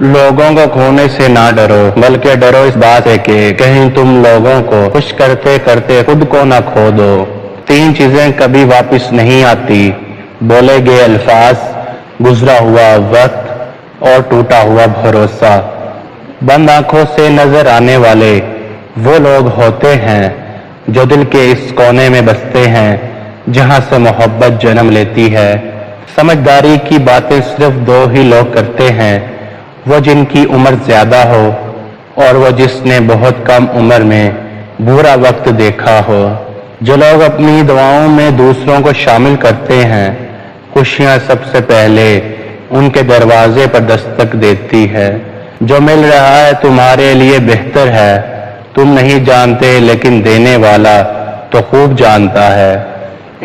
लोगों को खोने से ना डरो, बल्कि डरो इस बात से कि कहीं तुम लोगों को खुश करते करते खुद को ना खो दो। 3 चीजें कभी वापस नहीं आती: बोले गए अल्फाज, गुजरा हुआ वक्त और टूटा हुआ भरोसा। बंद आंखों से नजर आने वाले वो लोग होते हैं जो दिल के इस कोने में बसते हैं जहां से मोहब्बत जन्म लेती है। समझदारी की बातें सिर्फ 2 ही लोग करते हैं, वो जिनकी उम्र ज्यादा हो और वो जिसने बहुत कम उम्र में बुरा वक्त देखा हो। जो लोग अपनी दुआओं में दूसरों को शामिल करते हैं, खुशियां सबसे पहले उनके दरवाजे पर दस्तक देती है। जो मिल रहा है तुम्हारे लिए बेहतर है, तुम नहीं जानते लेकिन देने वाला तो खूब जानता है।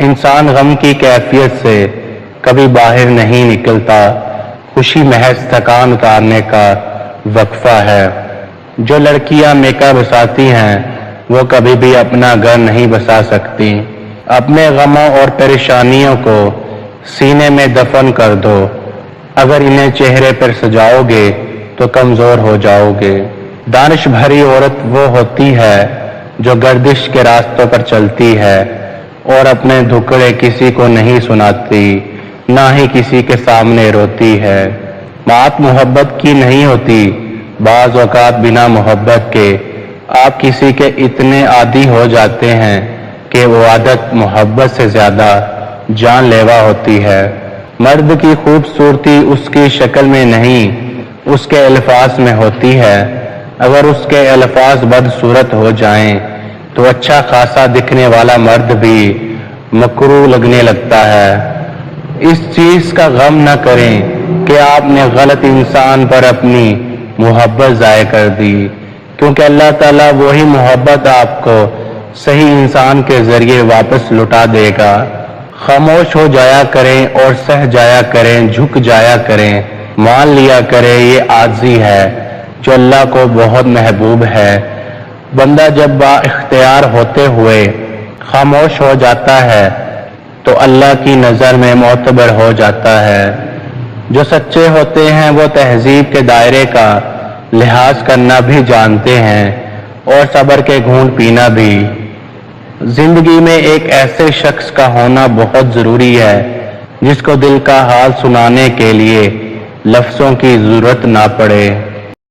इंसान गम की कैफियत से कभी बाहर नहीं निकलता, खुशी महज थकान उतारने का वक्फा है। जो लड़कियां मेकअप बसाती हैं वो कभी भी अपना घर नहीं बसा सकती। अपने गमों और परेशानियों को सीने में दफन कर दो, अगर इन्हें चेहरे पर सजाओगे तो कमजोर हो जाओगे। दानिश भरी औरत वो होती है जो गर्दिश के रास्तों पर चलती है और अपने दुखड़े किसी को नहीं सुनाती, ना ही किसी के सामने रोती है। बात मोहब्बत की नहीं होती, बाज़ औक़ात बिना मोहब्बत के आप किसी के इतने आदी हो जाते हैं कि वो आदत मोहब्बत से ज़्यादा जानलेवा होती है। मर्द की खूबसूरती उसकी शक्ल में नहीं, उसके अल्फाज में होती है। अगर उसके अल्फाज बदसूरत हो जाएं तो अच्छा खासा दिखने वाला मर्द भी मकरूह लगने लगता है। इस चीज का गम न करें कि आपने गलत इंसान पर अपनी मोहब्बत ज़ाय कर दी, क्योंकि अल्लाह ताला वही मोहब्बत आपको सही इंसान के जरिए वापस लुटा देगा। खामोश हो जाया करें और सह जाया करें, झुक जाया करें, मान लिया करें ये आजिज़ी है जो अल्लाह को बहुत महबूब है। बंदा जब बाइख्तियार होते हुए खामोश हो जाता है तो अल्लाह की नज़र में मोतबर हो जाता है। जो सच्चे होते हैं वो तहजीब के दायरे का लिहाज करना भी जानते हैं और सब्र के घूंट पीना भी। जिंदगी में एक ऐसे शख्स का होना बहुत ज़रूरी है जिसको दिल का हाल सुनाने के लिए लफ्ज़ों की ज़रूरत ना पड़े।